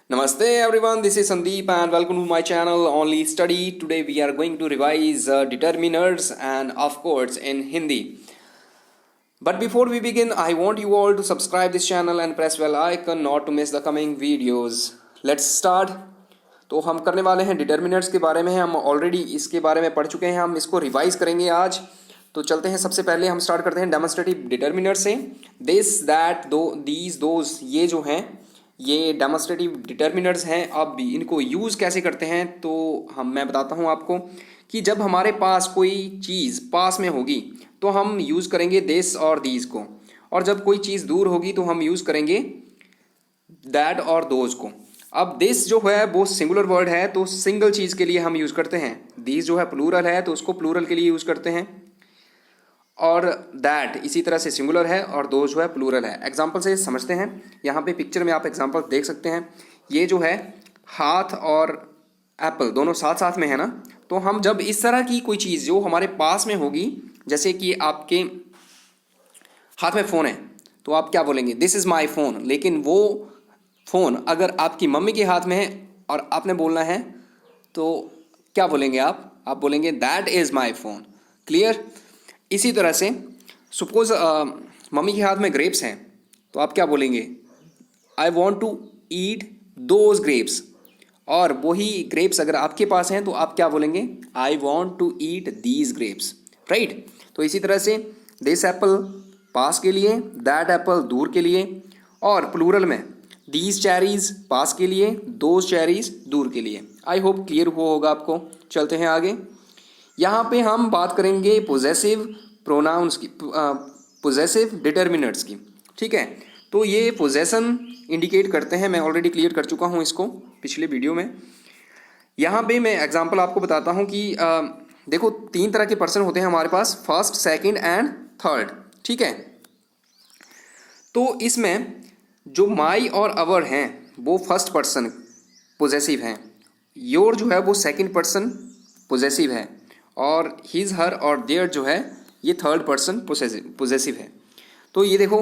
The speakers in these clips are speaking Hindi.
Namaste everyone, this is Sandeep and welcome to my channel Only Study. Today we are going to revise determiners and of course in Hindi. But before we begin, I want you all to subscribe this channel and press bell icon not to miss the coming videos. Let's start. तो हम करने वाले हैं डिटर्मिनर्स के बारे में। हम ऑलरेडी इसके बारे में पढ़ चुके हैं, हम इसको रिवाइज करेंगे आज। तो चलते हैं, सबसे पहले हम स्टार्ट करते हैं डेमोन्स्ट्रेटिव डिटर्मिनर से। दिस, दैट, दो, दीज, दोज, ये जो हैं ये डेमोन्स्ट्रेटिव डिटर्मिनर्स हैं। अब इनको यूज़ कैसे करते हैं तो मैं बताता हूँ आपको कि जब हमारे पास कोई चीज़ पास में होगी तो हम यूज़ करेंगे दिस और दीज को, और जब कोई चीज़ दूर होगी तो हम यूज़ करेंगे दैट और दोज को। अब दिस जो है वो सिंगुलर वर्ड है तो सिंगल चीज़ के लिए हम यूज़ करते हैं। दीज जो है प्लूरल है तो उसको प्लूरल के लिए यूज़ करते हैं, और दैट इसी तरह से सिंगुलर है और दो जो है प्लूरल है। एग्जाम्पल से समझते हैं। यहाँ पे पिक्चर में आप एग्जाम्पल देख सकते हैं। ये जो है हाथ और एप्पल दोनों साथ साथ में है ना, तो हम जब इस तरह की कोई चीज़ जो हमारे पास में होगी, जैसे कि आपके हाथ में फ़ोन है तो आप क्या बोलेंगे, दिस इज़ माई फ़ोन। लेकिन वो फ़ोन अगर आपकी मम्मी के हाथ में है और आपने बोलना है तो क्या बोलेंगे आप बोलेंगे that is my phone. Clear. इसी तरह से सपोज मम्मी के हाथ में ग्रेप्स हैं तो आप क्या बोलेंगे, I want to eat those grapes. और वही ग्रेप्स अगर आपके पास हैं तो आप क्या बोलेंगे, I want to eat these grapes. Right. तो इसी तरह से दिस एप्पल पास के लिए, दैट एप्पल दूर के लिए, और प्लूरल में दीज चेरीज पास के लिए, दोज चेरीज दूर के लिए। आई होप क्लियर हुआ होगा आपको। चलते हैं आगे। यहाँ पे हम बात करेंगे पोजेसिव प्रोनाउंस की, पोजेसिव डिटर्मिनर्स की। ठीक है। तो ये पोजेसन इंडिकेट करते हैं, मैं ऑलरेडी क्लियर कर चुका हूँ इसको पिछले वीडियो में। यहाँ पे मैं एग्जांपल आपको बताता हूँ कि देखो 3 तरह के पर्सन होते हैं हमारे पास, फर्स्ट, सेकंड एंड थर्ड। ठीक है। तो इसमें जो माई और अवर हैं वो फर्स्ट पर्सन पोजेसिव हैं, योर जो है वो सेकंड पर्सन पोजेसिव है, और हिज, हर और देयर जो है ये थर्ड पर्सन पोजेसिव है। तो ये देखो,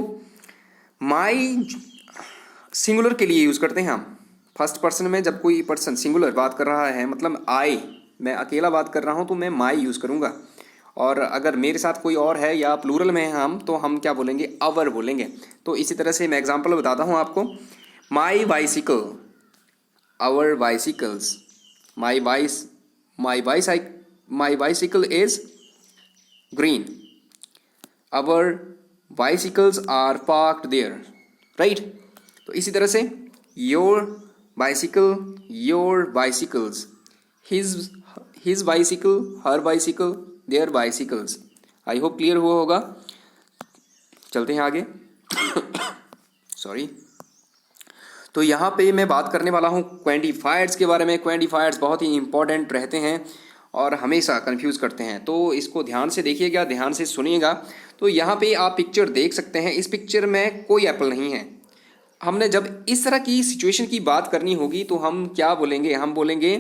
माई सिंगुलर के लिए यूज़ करते हैं हम। फर्स्ट पर्सन में जब कोई पर्सन सिंगुलर बात कर रहा है, मतलब आई, मैं अकेला बात कर रहा हूँ तो मैं माई यूज़ करूँगा, और अगर मेरे साथ कोई और है या प्लूरल में हैं हम तो हम क्या बोलेंगे, अवर बोलेंगे। तो इसी तरह से मैं एग्जांपल बताता हूँ आपको। My bicycle, our bicycles, my bicycle is green, our bicycles are parked there. Right. तो इसी तरह से your bicycle, your bicycles, his bicycle, her bicycle, their bicycles. I hope clear हुआ होगा। चलते हैं आगे। सॉरी। तो यहाँ पे मैं बात करने वाला हूँ क्वांटिफायर्स के बारे में। क्वांटिफायर्स बहुत ही इंपॉर्टेंट रहते हैं और हमेशा कंफ्यूज करते हैं, तो इसको ध्यान से देखिएगा, ध्यान से सुनिएगा। तो यहाँ पे आप पिक्चर देख सकते हैं। इस पिक्चर में कोई एप्पल नहीं है। हमने जब इस तरह की सिचुएशन की बात करनी होगी तो हम क्या बोलेंगे, हम बोलेंगे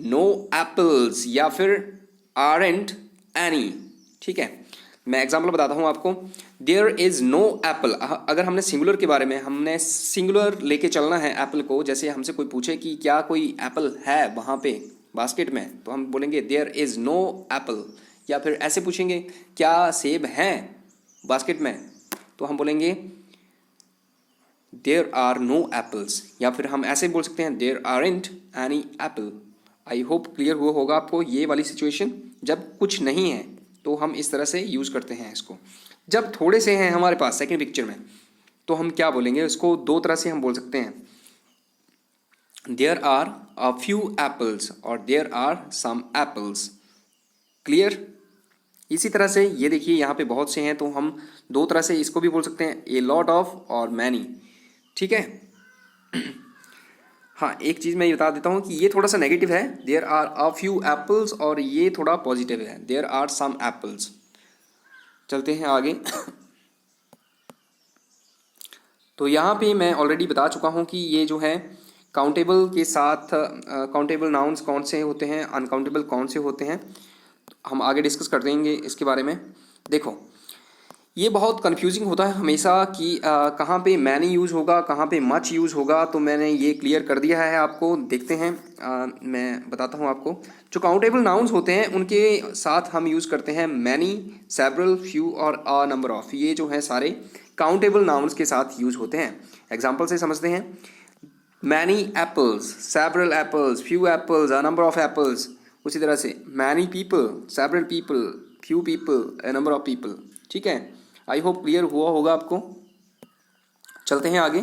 नो एप्पल्स या फिर आरंट एनी। ठीक है। मैं एग्जाम्पल बताता हूँ आपको। There is no apple. अगर हमने सिंगुलर के बारे में, हमने सिंगुलर लेके चलना है एप्पल को, जैसे हमसे कोई पूछे कि क्या कोई एप्पल है वहाँ पे बास्केट में, तो हम बोलेंगे देयर इज़ नो एप्पल। या फिर ऐसे पूछेंगे क्या सेब हैं बास्केट में, तो हम बोलेंगे देयर आर नो एप्पल्स। या फिर हम ऐसे बोल सकते हैं there aren't any apple. I hope clear हुआ होगा आपको। ये वाली सिचुएशन जब कुछ नहीं है तो हम इस तरह से यूज़ करते हैं इसको। जब थोड़े से हैं हमारे पास सेकंड पिक्चर में तो हम क्या बोलेंगे, इसको 2 तरह से हम बोल सकते हैं, there are a few apples और there are some apples. Clear. इसी तरह से ये देखिए यहाँ पे बहुत से हैं तो हम 2 तरह से इसको भी बोल सकते हैं, ए लॉट ऑफ और मैनी। ठीक है। हाँ, एक चीज़ मैं बता देता हूँ कि ये थोड़ा सा नेगेटिव है, there are a few apples, और ये थोड़ा पॉजिटिव है, देयर आर सम एप्पल्स। चलते हैं आगे। तो यहाँ पे मैं ऑलरेडी बता चुका हूँ कि ये जो है काउंटेबल के साथ काउंटेबल नाउन्स कौन से होते हैं, अनकाउंटेबल कौन से होते हैं, हम आगे डिस्कस कर देंगे इसके बारे में। देखो ये बहुत कंफ्यूजिंग होता है हमेशा कि कहाँ पे मैनी यूज़ होगा, कहाँ पे मच यूज़ होगा। तो मैंने ये क्लियर कर दिया है आपको। देखते हैं, मैं बताता हूँ आपको। जो काउंटेबल नाउन्स होते हैं उनके साथ हम यूज़ करते हैं मैनी, सेवरल, फ्यू और अ नंबर ऑफ। ये जो है सारे काउंटेबल नाउन्स के साथ यूज होते हैं। एग्जाम्पल से समझते हैं। Many apples, several apples, few apples, a number of apples. उसी तरह से many people, several people, few people, a number of people. ठीक है, आई होप क्लियर हुआ होगा आपको। चलते हैं आगे।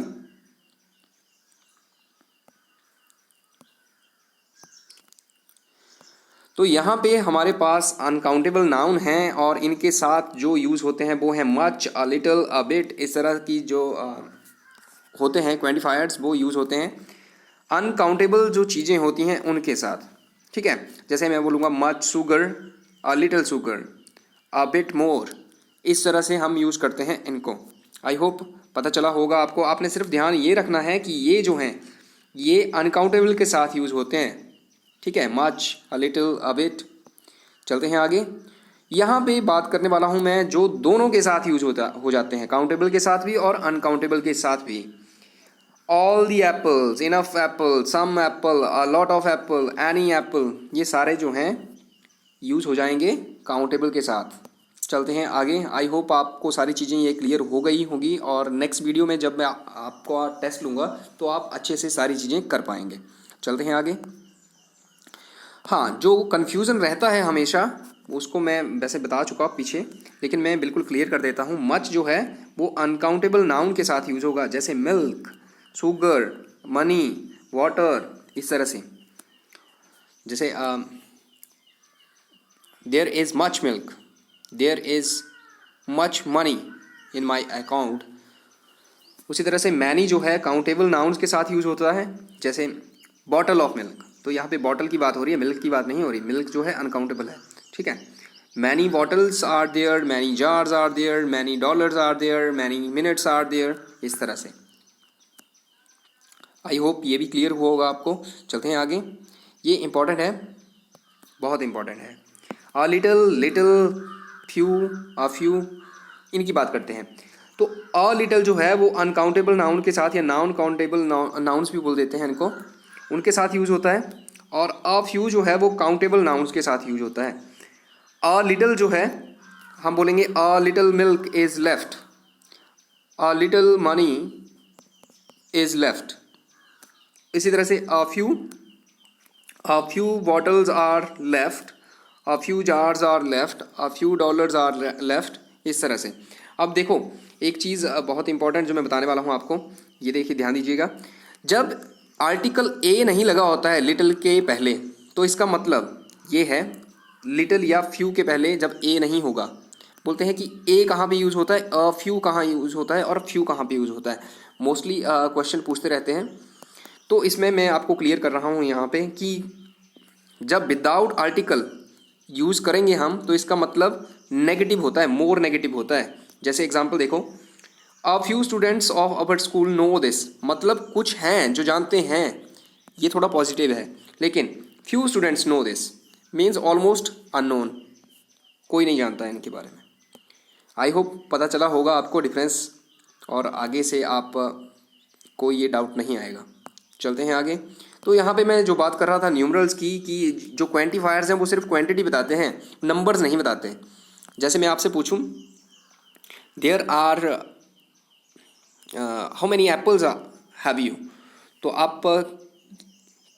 तो यहाँ पे हमारे पास अनकाउंटेबल नाउन हैं और इनके साथ जो यूज़ होते हैं वो हैं much, a little, a bit. इस तरह की जो होते हैं क्वेंटिफायर्स वो यूज़ होते हैं अनकाउंटेबल जो चीज़ें होती हैं उनके साथ। ठीक है, जैसे मैं बोलूँगा much sugar, a little sugar, a bit more. इस तरह से हम यूज़ करते हैं इनको। आई होप पता चला होगा आपको। आपने सिर्फ ध्यान ये रखना है कि ये जो हैं ये अनकाउंटेबल के साथ यूज़ होते हैं। ठीक है, much, a little, a bit. चलते हैं आगे। यहाँ पे बात करने वाला हूँ मैं जो दोनों के साथ यूज हो जाते हैं, काउंटेबल के साथ भी और अनकाउंटेबल के साथ भी। All the apples, enough apple, some apple, a lot of apple, any apple. ये सारे जो हैं यूज हो जाएंगे काउंटेबल के साथ। चलते हैं आगे। आई होप आपको सारी चीज़ें ये क्लियर हो गई होंगी और नेक्स्ट वीडियो में जब मैं आपको टेस्ट लूँगा तो आप अच्छे से सारी चीज़ें कर पाएंगे। चलते हैं आगे। हाँ, जो कन्फ्यूज़न रहता है हमेशा उसको मैं वैसे बता चुका पीछे, लेकिन मैं बिल्कुल क्लियर कर देता हूँ। मच जो है वो अनकाउंटेबल नाउन के साथ यूज होगा, जैसे मिल्क, शुगर, मनी, वाटर। इस तरह से जैसे there is much milk, there is much money in my account. उसी तरह से मैनी जो है काउंटेबल नाउन्स के साथ यूज होता है, जैसे बॉटल ऑफ मिल्क। तो यहाँ पे बॉटल की बात हो रही है, मिल्क की बात नहीं हो रही। मिल्क जो है अनकाउंटेबल है। ठीक है, many bottles are there, many jars are there, many dollars are there, many minutes are there. इस तरह से आई होप ये भी क्लियर हुआ होगा आपको। चलते हैं आगे। ये इंपॉर्टेंट है, बहुत इंपॉर्टेंट है। A little, little, few, a few, इनकी बात करते हैं। तो अ लिटिल जो है वो अनकाउंटेबल नाउन के साथ, या नॉन काउंटेबल नाउन्स भी बोल देते हैं इनको, उनके साथ यूज होता है। और अ फ्यू जो है वो काउंटेबल नाउन्स के साथ यूज होता है। अ लिटिल जो है हम बोलेंगे a little milk is left, a little money is left. इसी तरह से a few bottles are left, a few jars are left, a few dollars are left. इस तरह से। अब देखो एक चीज़ बहुत इंपॉर्टेंट जो मैं बताने वाला हूँ आपको, ये देखिए ध्यान दीजिएगा। जब आर्टिकल ए नहीं लगा होता है लिटिल के पहले, तो इसका मतलब ये है लिटिल या फ्यू के पहले जब ए नहीं होगा, बोलते हैं कि ए कहाँ पे यूज़ होता है, अ फ्यू कहाँ यूज़ होता है और फ्यू कहाँ पे यूज़ होता है। मोस्टली क्वेश्चन पूछते रहते हैं। तो इसमें मैं आपको क्लियर कर रहा हूँ यहाँ पे कि जब विदाउट आर्टिकल यूज़ करेंगे हम तो इसका मतलब नेगेटिव होता है, मोर नेगेटिव होता है। जैसे एग्जांपल देखो, a few students of our school know this, मतलब कुछ हैं जो जानते हैं, ये थोड़ा पॉजिटिव है। लेकिन few students know this means almost unknown, कोई नहीं जानता है इनके बारे में। आई होप पता चला होगा आपको डिफरेंस, और आगे से आप को ये डाउट नहीं आएगा। चलते हैं आगे। तो यहाँ पे मैं जो बात कर रहा था न्यूमरल्स की, कि जो क्वांटिफायर्स हैं वो सिर्फ क्वांटिटी बताते हैं, नंबर्स नहीं बताते। जैसे मैं आपसे पूछूं there are how many apples have you, तो आप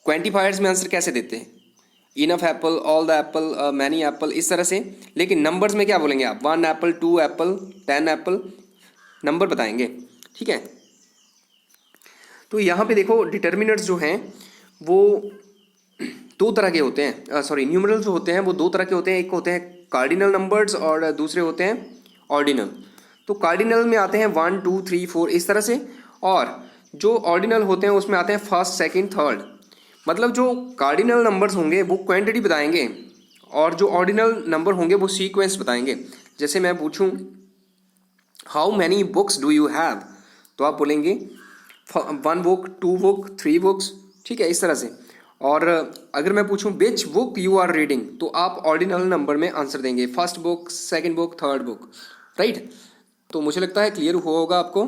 क्वांटिफायर्स में आंसर कैसे देते हैं? Enough apple, all the apple, many apple, इस तरह से। लेकिन नंबर्स में क्या बोलेंगे आप? 1 एप्पल, 2 एप्पल, 10 एप्पल, नंबर बताएंगे। ठीक है, तो यहाँ पे देखो डिटर्मिनर्स जो हैं वो दो तरह के होते हैं, सॉरी न्यूमरल्स जो होते हैं वो दो तरह के होते हैं। एक होते हैं कार्डिनल नंबर्स और दूसरे होते हैं ऑर्डिनल। तो कार्डिनल में आते हैं 1 2 3 4 इस तरह से, और जो ऑर्डिनल होते हैं उसमें आते हैं फर्स्ट, सेकंड, थर्ड। मतलब जो कार्डिनल नंबर्स होंगे वो क्वांटिटी बताएंगे और जो ऑर्डिनल नंबर होंगे वो सीक्वेंस बताएंगे। जैसे मैं पूछूं how many books do you have, तो आप बोलेंगे 1 बुक, 2 बुक, 3 बुक्स। ठीक है, इस तरह से। और अगर मैं पूछूं which book you are reading, तो आप ऑर्डिनल नंबर में आंसर देंगे, first book, second book, third book, right. तो मुझे लगता है क्लियर हुआ होगा आपको।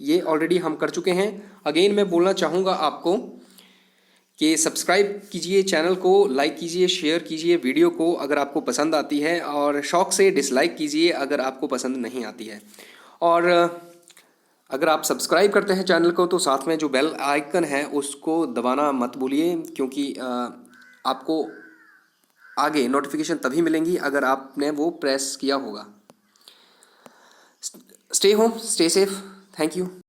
ये ऑलरेडी हम कर चुके हैं। अगेन मैं बोलना चाहूँगा आपको कि सब्सक्राइब कीजिए चैनल को, लाइक कीजिए, शेयर कीजिए वीडियो को अगर आपको पसंद आती है, और शौक से डिसलाइक कीजिए अगर आपको पसंद नहीं आती है। और अगर आप सब्सक्राइब करते हैं चैनल को तो साथ में जो बेल आइकन है उसको दबाना मत भूलिए, क्योंकि आपको आगे नोटिफिकेशन तभी मिलेंगी अगर आपने वो प्रेस किया होगा। Stay home, stay safe, thank you.